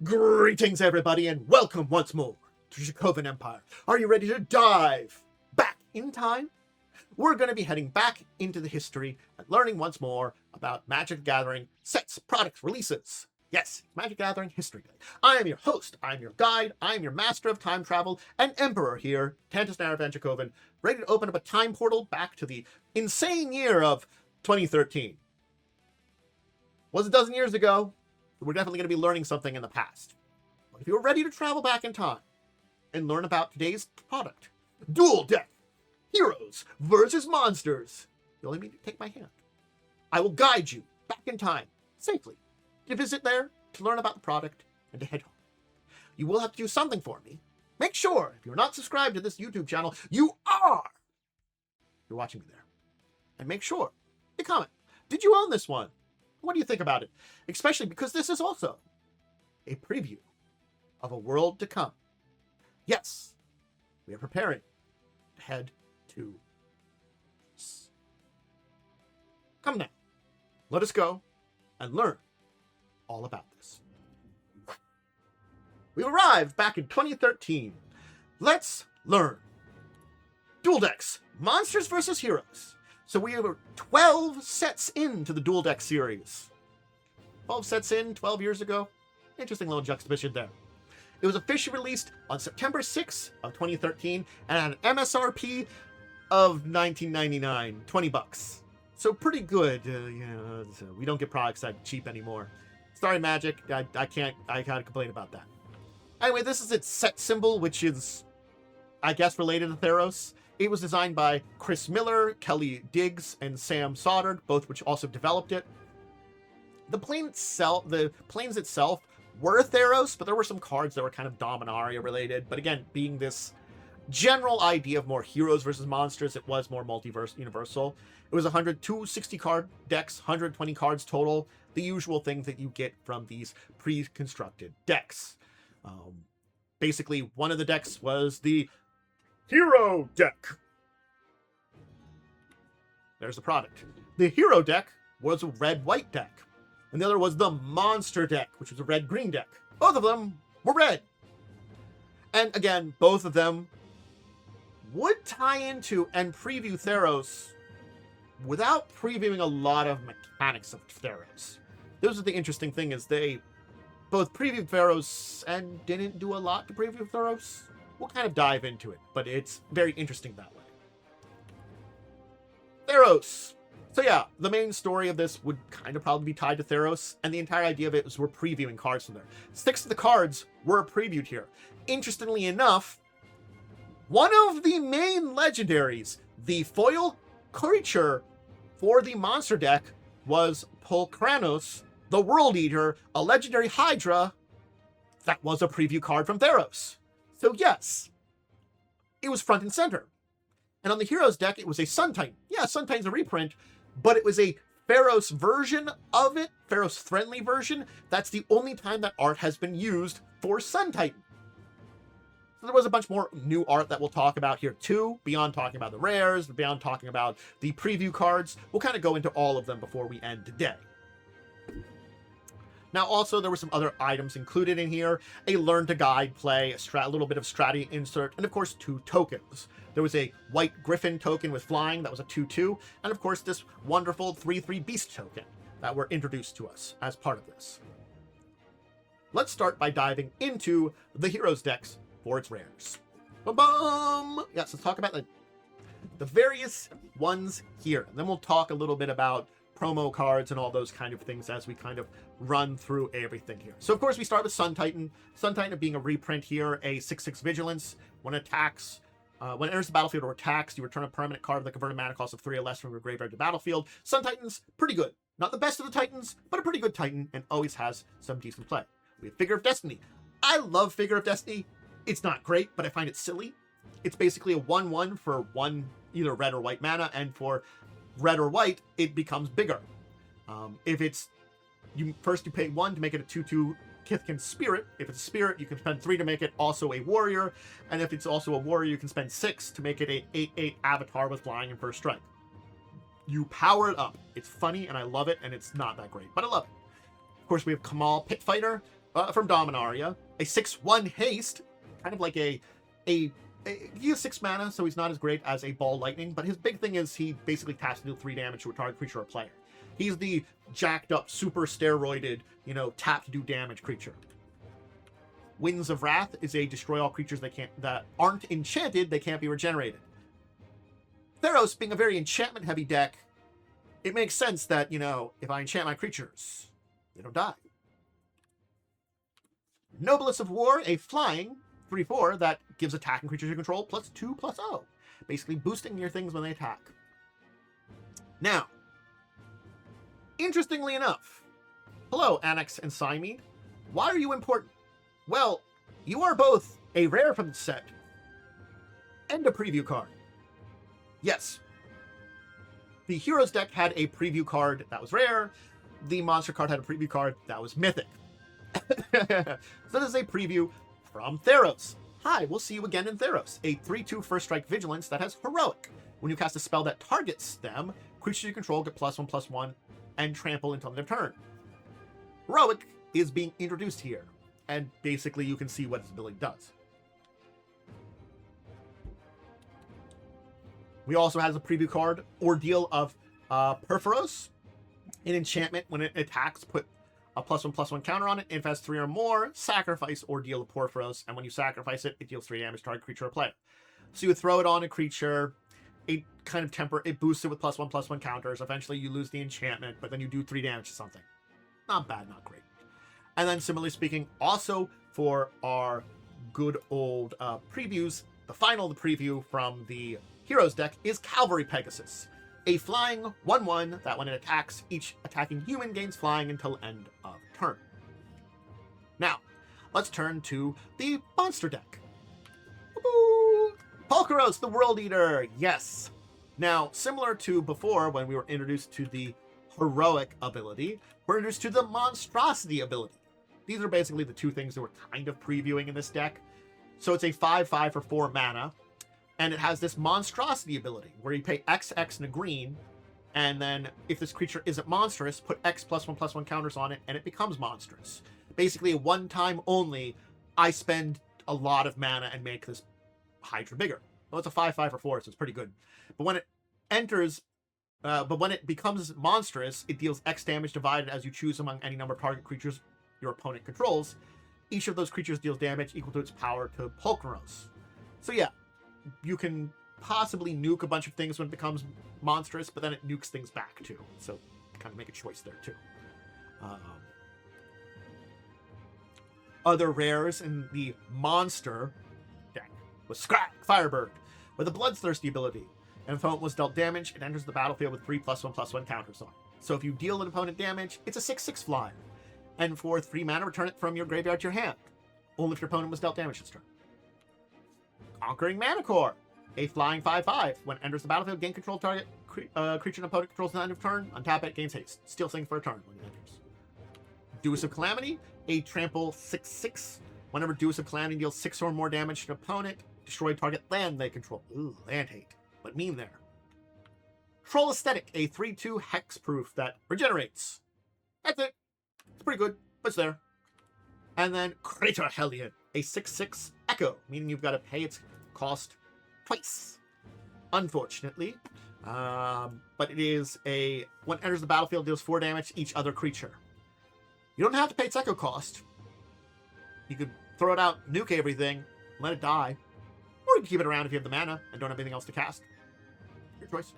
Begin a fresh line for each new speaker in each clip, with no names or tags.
Greetings, everybody, and welcome once more to Dracovin Empire. Are you ready to dive back in time? We're going to be heading back into the history and learning once more about Magic the Gathering sets, products, releases. Yes, Magic the Gathering History Day. I am your host, I am your guide, I am your master of time travel and emperor here, Tantus Naravan Dracovin, ready to open up a time portal back to the insane year of 2013. Was a dozen years ago. We're definitely going to be learning something in the past. But if you're ready to travel back in time and learn about today's product, Duel Deck, Heroes versus Monsters, you only need to take my hand. I will guide you back in time, safely, to visit there, to learn about the product, and to head home. You will have to do something for me. Make sure, if you're not subscribed to this YouTube channel, you are! You're watching me there. And make sure to comment. Did you own this one? What do you think about it? Especially because this is also a preview of a world to come. Yes, we are preparing to head to this. Come now, let us go and learn all about this. We arrived back in 2013. Let's learn. Duel Decks, Monsters versus Heroes. So we were 12 sets into the Duel Deck series. 12 sets in, 12 years ago. Interesting little juxtaposition there. It was officially released on September 6th of 2013 and had an MSRP of $19.99, 20 bucks. So pretty good. We don't get products that cheap anymore. Sorry, Magic. I can't complain about that. Anyway, this is its set symbol, which is, I guess, related to Theros. It was designed by Chris Miller, Kelly Diggs, and Sam Soddard, both which also developed it. The planes itself were Theros, but there were some cards that were kind of Dominaria related. But again, being this general idea of more heroes versus monsters, it was more multiverse universal. It was 260 card decks, 120 cards total, the usual things that you get from these pre-constructed decks. Basically, one of the decks was the Hero Deck. There's the product. The Hero Deck was a red-white deck. And the other was the Monster Deck, which was a red-green deck. Both of them were red. And again, both of them would tie into and preview Theros without previewing a lot of mechanics of Theros. This is the interesting thing, is they both previewed Theros and didn't do a lot to preview Theros. We'll kind of dive into it, but it's very interesting that way. Theros. So yeah, the main story of this would kind of probably be tied to Theros, and the entire idea of it is we're previewing cards from there. 6 of the cards were previewed here. Interestingly enough, one of the main legendaries, the foil creature for the monster deck, was Pulkranos, the World Eater, a legendary Hydra that was a preview card from Theros. So yes, it was front and center. And on the Heroes deck, it was a Sun Titan. Yeah, Sun Titan's a reprint, but it was a Theros version of it, Theros-friendly version. That's the only time that art has been used for Sun Titan. So there was a bunch more new art that we'll talk about here too, beyond talking about the rares, beyond talking about the preview cards. We'll kind of go into all of them before we end today. Now, also, there were some other items included in here. A Learn to Guide play, a little bit of strategy insert, and of course, 2 tokens. There was a White Griffin token with flying, that was a 2/2, and of course, this wonderful 3/3 Beast token that were introduced to us as part of this. Let's start by diving into the Heroes decks for its rares. Ba-bum! Yes, let's talk about the various ones here, and then we'll talk a little bit about promo cards and all those kind of things as we kind of run through everything here. So of course we start with Sun Titan. Sun Titan being a reprint here, a 6/6 vigilance. When it enters the battlefield or attacks, you return a permanent card with a converted mana cost of 3 or less from your graveyard to battlefield. Sun Titan's pretty good. Not the best of the Titans, but a pretty good Titan, and always has some decent play. We have Figure of Destiny. I love Figure of Destiny. It's not great, but I find it silly. It's basically a 1/1 for 1 either red or white mana, and for red or white, it becomes bigger. If it's you pay 1 to make it a 2/2 Kithkin Spirit. If it's a Spirit, you can spend 3 to make it also a Warrior, and if it's also a Warrior, you can spend 6 to make it a 8/8 Avatar with flying and first strike. You power it up. It's funny, and I love it, and it's not that great, but I love it. Of course, we have Kamal Pitfighter. from Dominaria, a 6/1 haste, kind of like he has 6 mana, so he's not as great as a Ball Lightning, but his big thing is he basically taps to deal 3 damage to a target creature or player. He's the jacked up, super steroided, tap to do damage creature. Winds of Wrath is a destroy all creatures that aren't enchanted, they can't be regenerated. Theros being a very enchantment heavy deck, it makes sense that, if I enchant my creatures, they don't die. Noblest of War, a flying 3/4 that gives attacking creatures you control +2/+0. Basically boosting your things when they attack. Now, interestingly enough, hello, Annex and Cymede. Why are you important? Well, you are both a rare from the set and a preview card. Yes. The Heroes deck had a preview card that was rare. The Monster card had a preview card that was mythic. So this is a preview from Theros. Hi, we'll see you again in Theros. A 3/2 First Strike Vigilance that has Heroic. When you cast a spell that targets them, creatures you control get +1/+1 and trample until their turn. Heroic is being introduced here, and basically you can see what its ability does. We also have a preview card, Ordeal of Perforos. An enchantment, when it attacks, put a +1/+1 counter on it. If it has 3 or more, sacrifice Ordeal of Porphyros, and when you sacrifice it, it deals 3 damage to target creature or player. So you would throw it on a creature, it kind of it boosts it with +1/+1 counters. Eventually you lose the enchantment, but then you do 3 damage to something. Not bad, not great. And then similarly speaking, also for our good old previews, the preview from the Heroes deck is Cavalry Pegasus. A flying 1/1 that when it attacks, each attacking human gains flying until end of turn. Now, let's turn to the monster deck. Polkaros, the World Eater, yes. Now, similar to before when we were introduced to the Heroic ability, we're introduced to the Monstrosity ability. These are basically the two things that we're kind of previewing in this deck. So it's a 5/5 for 4 mana. And it has this Monstrosity ability, where you pay XX and a green, and then if this creature isn't monstrous, put X +1/+1 counters on it, and it becomes monstrous. Basically, a one-time only, I spend a lot of mana and make this Hydra bigger. Well, it's a 5/5 for 4, so it's pretty good. But when it becomes monstrous, it deals X damage divided as you choose among any number of target creatures your opponent controls. Each of those creatures deals damage equal to its power to Polkaros. So yeah, you can possibly nuke a bunch of things when it becomes monstrous, but then it nukes things back too. So kind of make a choice there too. Other rares in the monster deck was Scrag, Firebird, with a Bloodthirsty ability. And if an opponent was dealt damage, it enters the battlefield with 3 +1/+1 counters on it. So if you deal an opponent damage, it's a 6/6 flyer. And for 3 mana, return it from your graveyard to your hand. Only if your opponent was dealt damage this turn. Conquering Manicore, a flying 5/5. When it enters the battlefield, gain control of target creature and opponent controls at the end of turn. Untap it, gains haste. Steal thing for a turn when it enters. Duel of Calamity, a trample 6/6. Whenever Duel of Calamity deals 6 or more damage to an opponent, destroy target land they control. Ooh, land hate. But mean there. Troll Aesthetic, a 3/2 hexproof that regenerates. That's it. It's pretty good, but it's there. And then Crater Hellion, a 6/6 echo, meaning you've got to pay its cost twice. Unfortunately. But it is when it enters the battlefield, deals 4 damage to each other creature. You don't have to pay its echo cost. You could throw it out, nuke everything, let it die. Or you can keep it around if you have the mana and don't have anything else to cast. Your choice.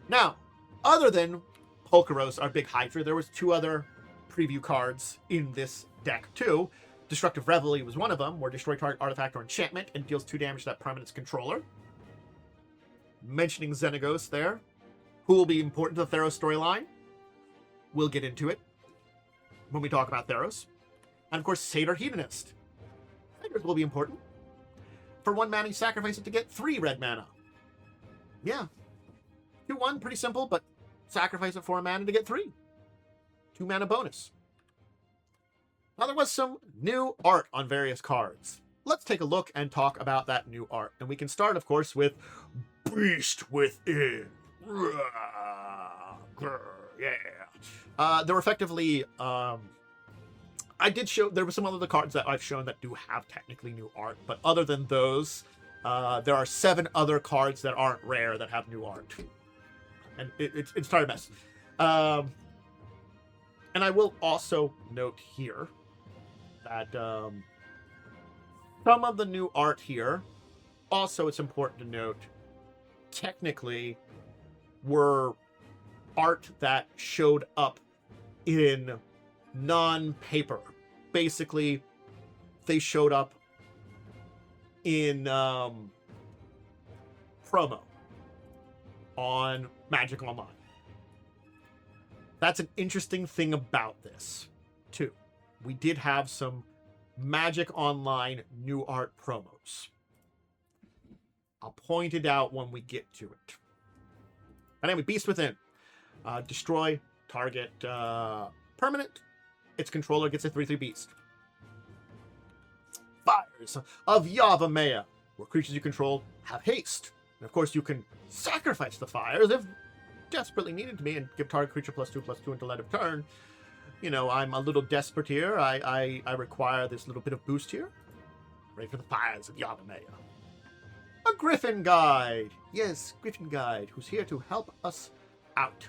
Now, other than Polkaros, our big Hydra, there was 2 other preview cards in this deck too. Destructive Reveille was one of them, where destroy target artifact or enchantment and deals 2 damage to that permanent's controller. Mentioning Xenagos there, who will be important to the Theros storyline. We'll get into it when we talk about Theros. And of course, Satyr Hedonist. Satyrs will be important. For 1 mana, you sacrifice it to get 3 red mana. Yeah. 2/1, pretty simple, but sacrifice it for a mana to get 3. 2 mana bonus. Now, there was some new art on various cards. Let's take a look and talk about that new art. And we can start, of course, with Beast Within. Yeah. There were effectively, I I did show, there were some other cards that I've shown that do have technically new art, but other than those, there are 7 other cards that aren't rare that have new art. And it's entirely a mess. And I will also note here that some of the new art here, also it's important to note, technically were art that showed up in non-paper. Basically, they showed up in promo on Magic Online. That's an interesting thing about this, too. We did have some Magic Online new art promos. I'll point it out when we get to it. And anyway, Beast Within. Destroy target permanent. Its controller gets a 3/3 beast. Fires of Yavimaya, where creatures you control have haste. And of course, you can sacrifice the fires if desperately needed to be and give target creature +2/+2 until end of turn. You know, I'm a little desperate here. I require this little bit of boost here. Ready for the fires of Yavimaya. A Griffin Guide. Yes, Griffin Guide, who's here to help us out.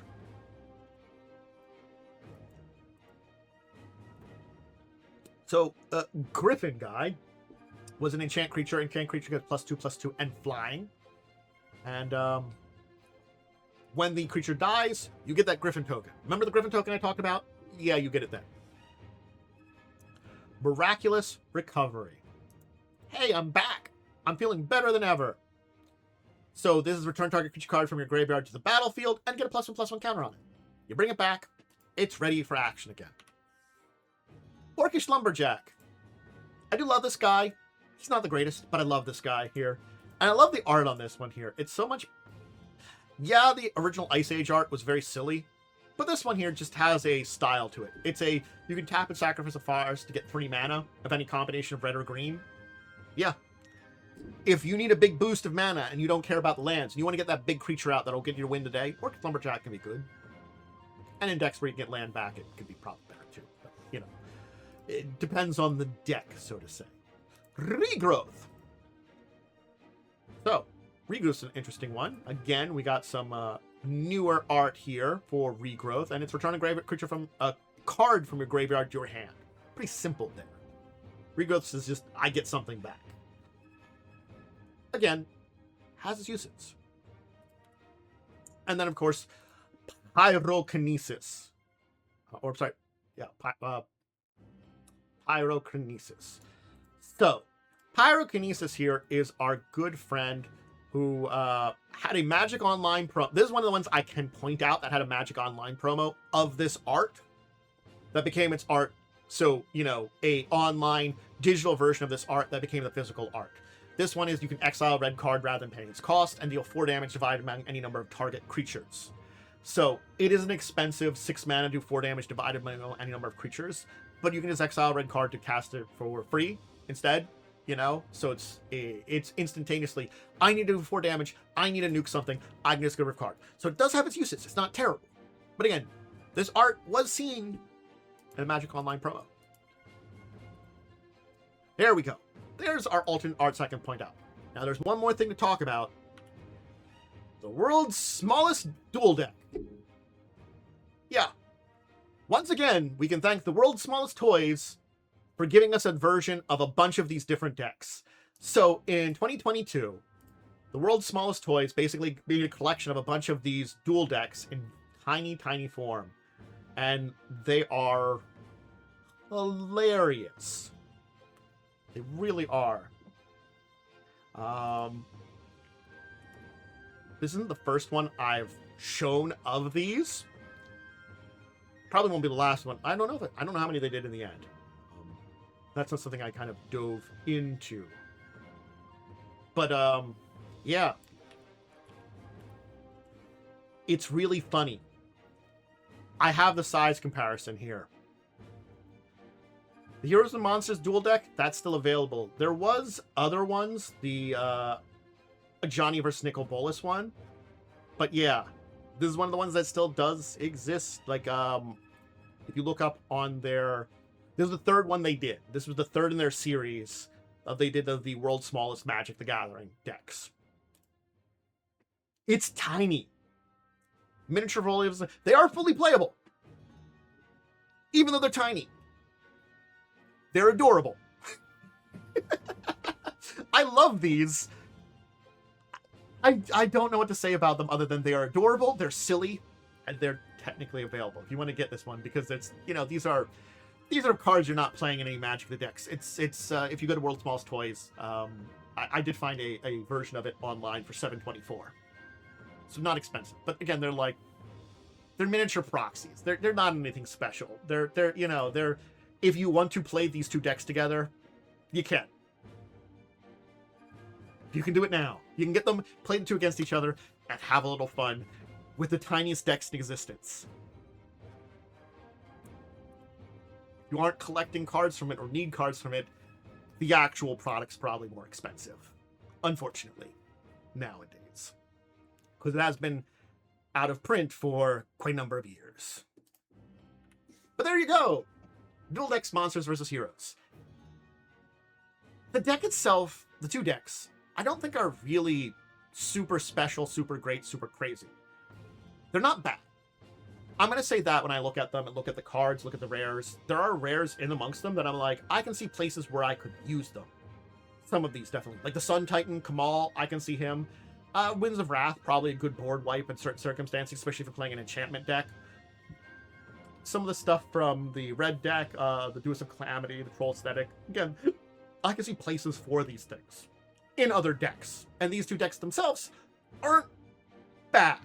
So, Griffin Guide was an enchant creature. Enchant creature gets +2/+2 and flying. And when the creature dies, you get that Griffin token. Remember the Griffin token I talked about? Yeah, you get it then. Miraculous Recovery. Hey, I'm back. I'm feeling better than ever. So this is return target creature card from your graveyard to the battlefield and get a +1/+1 counter on it. You bring it back. It's ready for action again. Orcish Lumberjack. I do love this guy. He's not the greatest, but I love this guy here. And I love the art on this one here. It's so much... Yeah, the original Ice Age art was very silly, but this one here just has a style to it. It's a... You can tap and sacrifice a fires to get 3 mana of any combination of red or green. Yeah. If you need a big boost of mana and you don't care about the lands, and you want to get that big creature out that'll get you to win today, Orcish Lumberjack can be good. And in decks where you can get land back, it could be probably better too. But, you know, it depends on the deck, so to say. Regrowth. So, Regrowth's an interesting one. Again, we got some newer art here for Regrowth, and it's return a graveyard creature from a card from your graveyard to your hand. Pretty simple there. Regrowth is just, I get something back. Again, has its uses. And then, of course, Pyrokinesis. Or, sorry, yeah, Pyrokinesis. So, Pyrokinesis here is our good friend who had a Magic Online promo. This is one of the ones I can point out that had a Magic Online promo of this art that became its art. So, you know, a online digital version of this art that became the physical art. This one is you can exile a red card rather than paying its cost and deal 4 damage divided among any number of target creatures. So it is an expensive 6 mana, do 4 damage divided among any number of creatures, but you can just exile a red card to cast it for free instead, you know? So it's instantaneously, I need to do 4 damage, I need to nuke something, I can just get rid of a card. So it does have its uses, it's not terrible. But again, this art was seen in a Magic Online promo. There we go. There's our alternate arts I can point out. Now there's one more thing to talk about. The world's smallest duel deck. Yeah. Once again, we can thank the world's smallest toys for giving us a version of a bunch of these different decks. So in 2022, the world's smallest toys basically being a collection of a bunch of these duel decks in tiny, tiny form. And they are hilarious. They really are. This isn't the first one I've shown of these. Probably won't be the last one. I don't know how many they did in the end. That's not something I kind of dove into. But yeah. It's really funny. I have the size comparison here. The Heroes and Monsters duel deck, that's still available. There was other ones, the Johnny vs. Nicol Bolas one. But yeah, this is one of the ones that still does exist. Like, if you look up on their This is the third one they did. This was the third in their series. They did the world's smallest Magic the Gathering decks. It's tiny. Miniature folios, they are fully playable. Even though they're tiny. They're adorable. I love these. I don't know what to say about them other than they are adorable, they're silly, and they're technically available. If you want to get this one, because it's, you know, these are cards you're not playing in any Magic the decks. It's if you go to World's Smallest Toys, I did find a version of it online for $7.24. So not expensive. But again, they're miniature proxies. They're not anything special. They're if you want to play these two decks together, you can. You can do it now. You can get them, play the two against each other, and have a little fun with the tiniest decks in existence. If you aren't collecting cards from it or need cards from it, the actual product's probably more expensive. Unfortunately, nowadays. Because it has been out of print for quite a number of years. But there you go. Dual decks, monsters versus heroes. The deck itself, the two decks, I don't think are really super special, super great, super crazy. They're not bad. I'm going to say that when I look at them and look at the cards, look at the rares. There are rares in amongst them that I'm like, I can see places where I could use them. Some of these definitely. Like the Sun Titan, Kamal, I can see him. Winds of Wrath, probably a good board wipe in certain circumstances, especially if you're playing an enchantment deck. Some of the stuff from the red deck, the Dues of Calamity, the Troll Aesthetic. Again, I can see places for these things in other decks. And these two decks themselves aren't bad.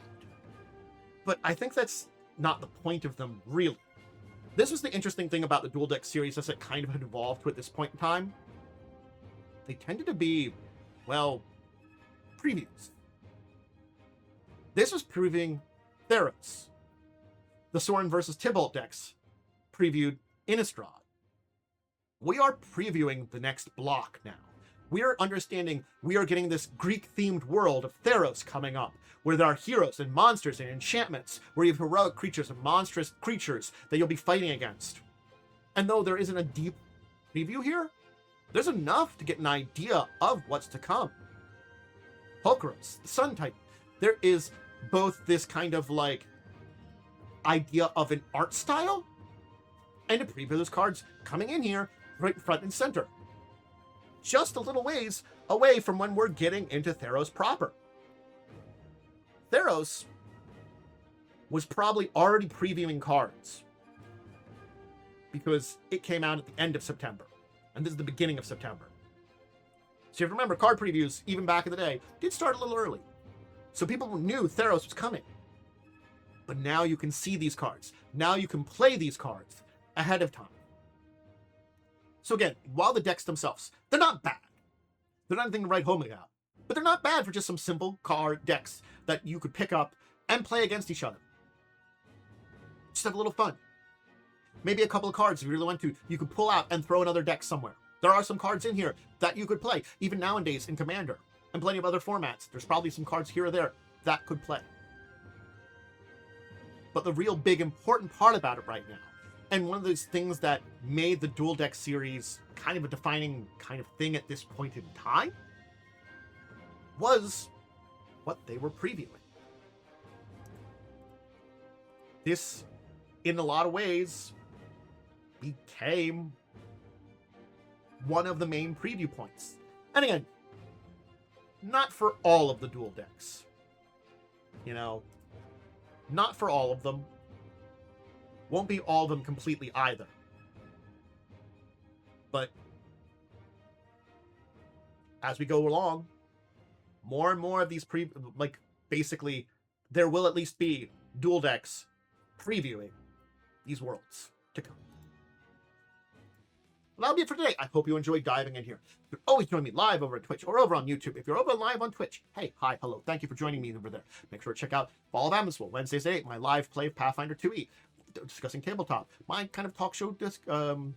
But I think that's not the point of them, really. This was the interesting thing about the dual deck series as it kind of had evolved to at this point in time. They tended to be, well, previews. This was previewing Theros. The Sorin versus Tybalt decks previewed Innistrad. We are previewing the next block now. We are understanding we are getting this Greek-themed world of Theros coming up, where there are heroes and monsters and enchantments, where you have heroic creatures and monstrous creatures that you'll be fighting against. And though there isn't a deep preview here, there's enough to get an idea of what's to come. Pulchros, the Sun Titan. There is both this kind of like idea of an art style and a preview of those cards coming in here right front and center. Just a little ways away from when we're getting into Theros proper. Theros was probably already previewing cards because it came out at the end of September, and this is the beginning of September. So you have to remember, card previews, even back in the day, did start a little early. So people knew Theros was coming. But now you can see these cards. Now you can play these cards ahead of time. So again, while the decks themselves, they're not bad. They're not anything to write home about. But they're not bad for just some simple card decks that you could pick up and play against each other. Just have a little fun. Maybe a couple of cards if you really want to, you could pull out and throw another deck somewhere. There are some cards in here that you could play, even nowadays in Commander, and plenty of other formats. There's probably some cards here or there that could play. But the real big important part about it right now, and one of those things that made the Dual Deck series kind of a defining kind of thing at this point in time, was what they were previewing. This, in a lot of ways, became one of the main preview points. And again, not for all of the dual decks. You know, not for all of them. Won't be all of them completely either. But as we go along, more and more of these basically, there will at least be dual decks previewing these worlds to come. Well, that'll be it for today. I hope you enjoyed diving in here. You can always join me live over at Twitch or over on YouTube. If you're over live on Twitch, hey, hi, hello. Thank you for joining me over there. Make sure to check out Fall of Amosville, Wednesdays at 8, my live play of Pathfinder 2e, discussing tabletop, my kind of talk show,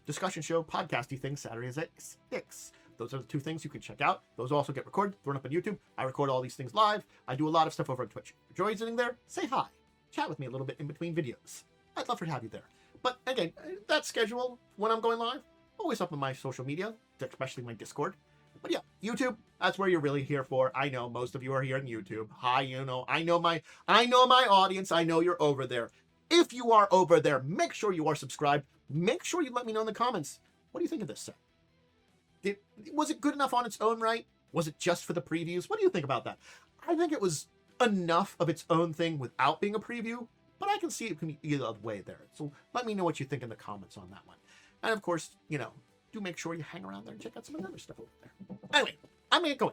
discussion show, podcasty thing, Saturdays at 6. Those are the two things you can check out. Those also get recorded, thrown up on YouTube. I record all these things live. I do a lot of stuff over on Twitch. If you're joining there, say hi. Chat with me a little bit in between videos. I'd love to have you there. But again, that schedule when I'm going live, always up on my social media, especially my Discord. But yeah, YouTube, that's where you're really here for. I know most of you are here on YouTube. Hi, I know my audience. I know you're over there. If you are over there, make sure you are subscribed. Make sure you let me know in the comments. What do you think of this set? Was it good enough on its own right? Was it just for the previews? What do you think about that? I think it was enough of its own thing without being a preview, but I can see it can be either way there. So let me know what you think in the comments on that one. And of course, do make sure you hang around there and check out some of the other stuff over there. Anyway, I'm going to go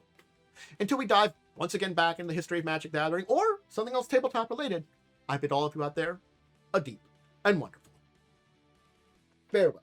until we dive once again back in the history of Magic the Gathering or something else tabletop related. I bid all of you out there a deep and wonderful farewell.